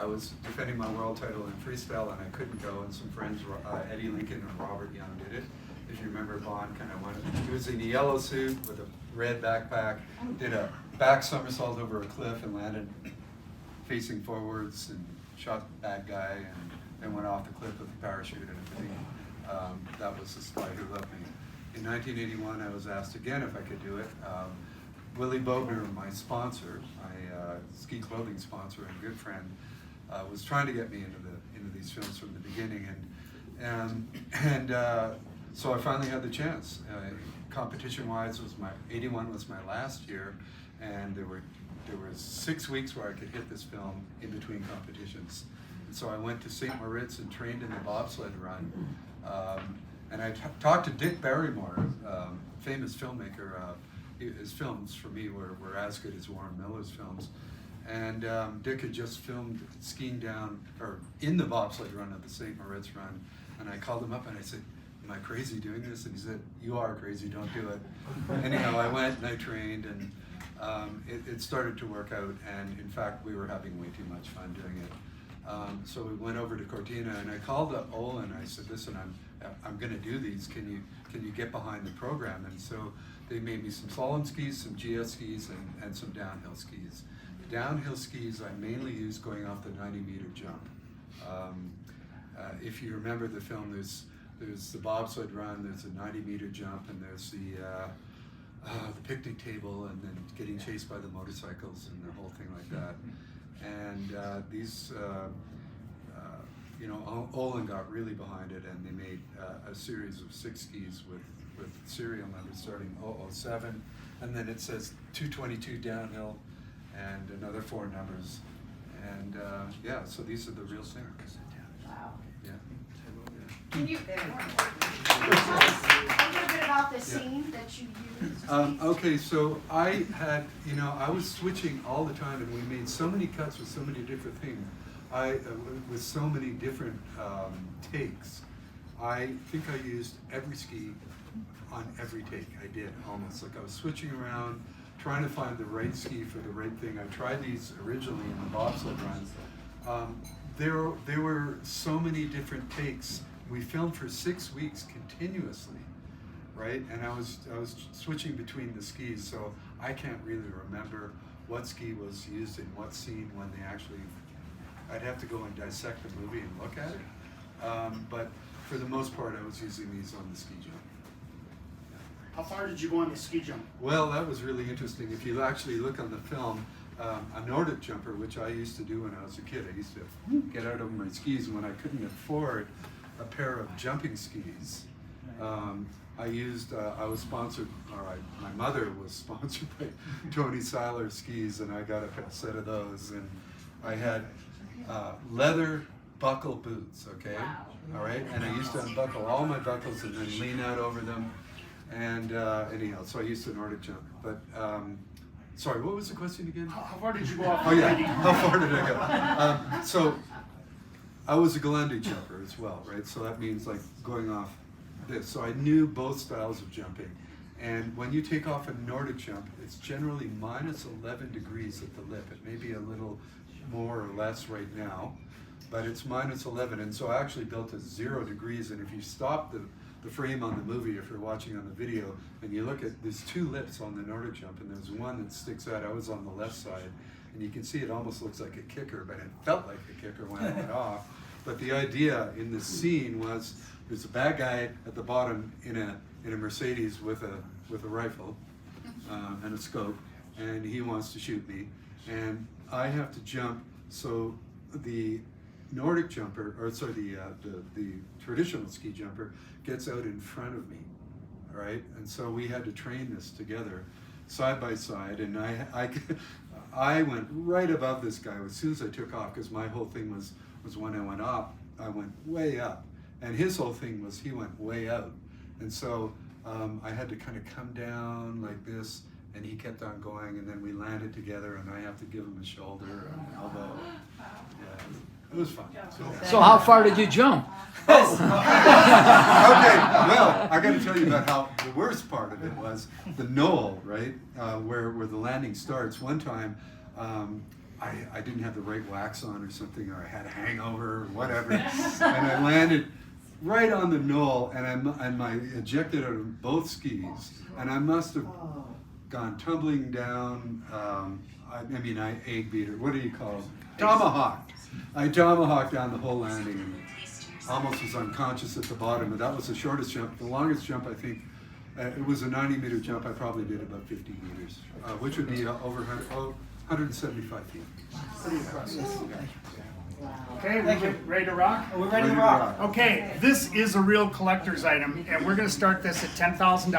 I was defending my world title in freestyle and I couldn't go, and some friends, Eddie Lincoln and Robert Young did it. If you remember, Bond kind of went, he was in a yellow suit with a red backpack, did a back somersault over a cliff and landed facing forwards and shot the bad guy and then went off the cliff with a parachute and everything. That was The Spy Who Loved Me. In 1981, I was asked again if I could do it. Willie Bogner, my sponsor, my ski clothing sponsor and good friend, was trying to get me into these films from the beginning, and so I finally had the chance. Competition-wise, 81 was my last year, and there were 6 weeks where I could hit this film in between competitions. And so I went to St. Moritz and trained in the bobsled run. And I talked to Dick Barrymore, famous filmmaker. His films for me were as good as Warren Miller's films. And Dick had just filmed skiing down, or in the bobsled run of the St. Moritz run. And I called him up and I said, "Am I crazy doing this?" And he said, "You are crazy, don't do it." Anyhow, I went and I trained, and it started to work out. And in fact, we were having way too much fun doing it. So we went over to Cortina, and I called up Ola and I said, "Listen, I'm going to do these. Can you get behind the program?" And so they made me some slalom skis, some GS skis, and some downhill skis. The downhill skis I mainly use going off the 90-meter jump. If you remember the film, there's the bobsled run, there's a 90-meter jump, and there's the picnic table, and then getting chased by the motorcycles and the whole thing like that. And Olin got really behind it, and they made a series of 6 skis with serial numbers starting 007, and then it says 222 downhill, and another 4 numbers. And yeah, so these are the real thing. Wow. Yeah. Can you tell us a little bit about the scene that you used? Okay, so I had, I was switching all the time, and we made so many cuts with so many different things. With so many different takes, I think I used every ski on every take. I did, almost. Like I was switching around, trying to find the right ski for the right thing. I tried these originally in the bobsled runs. There were so many different takes. We filmed for 6 weeks continuously, right? And I was switching between the skis, so I can't really remember what ski was used in what scene when they actually. I'd have to go and dissect the movie and look at it. But for the most part, I was using these on the ski jump. How far did you go on the ski jump? Well, that was really interesting. If you actually look on the film, a Nordic jumper, which I used to do when I was a kid, I used to get out of my skis when I couldn't afford a pair of jumping skis. I was sponsored, my mother was sponsored by Tony Seiler skis, and I got a set of those, and I had leather buckle boots, okay? Wow. All right, and I used to unbuckle all my buckles and then lean out over them, and anyhow, so I used to Nordic jump. But sorry, what was the question again? How far did you go off? Oh yeah, how far did I go? So I was a Galandi jumper as well, right? So that means like going off this. So I knew both styles of jumping. And when you take off a Nordic jump, it's generally minus 11 degrees at the lip. It may be a little more or less right now, but it's minus 11. And so I actually built at 0 degrees. And if you stop the frame on the movie, if you're watching on the video, and you look at, there's 2 lips on the Nordic jump, and there's one that sticks out. I was on the left side, and you can see it almost looks like a kicker, but it felt like a kicker when I went off. But the idea in this scene was there's a bad guy at the bottom in a Mercedes with a rifle and a scope, and he wants to shoot me, and I have to jump. So the Nordic jumper, or sorry, the traditional ski jumper gets out in front of me, all right? And so we had to train this together, side by side, and I went right above this guy as soon as I took off, because my whole thing was when I went up, I went way up, and his whole thing was he went way out, and so I had to kind of come down like this, and he kept on going, and then we landed together, and I have to give him a shoulder and an elbow. Yeah, it was fun. So how far did you jump? Oh. Okay, well, I got to tell you about how the worst part of it was the knoll, right, where the landing starts. One time, I didn't have the right wax on or something, or I had a hangover or whatever, and I landed right on the knoll, and my ejected out of both skis, and I must have gone tumbling down. I egg beater. What do you call it? Tomahawk. I tomahawked down the whole landing and almost was unconscious at the bottom. But that was the shortest jump. The longest jump, I think, it was a 90-meter jump. I probably did about 50 meters, which would be over 175 feet. Pretty impressive. Okay, we're ready to rock? We're ready to rock. Okay, this is a real collector's item, and we're gonna start this at $10,000.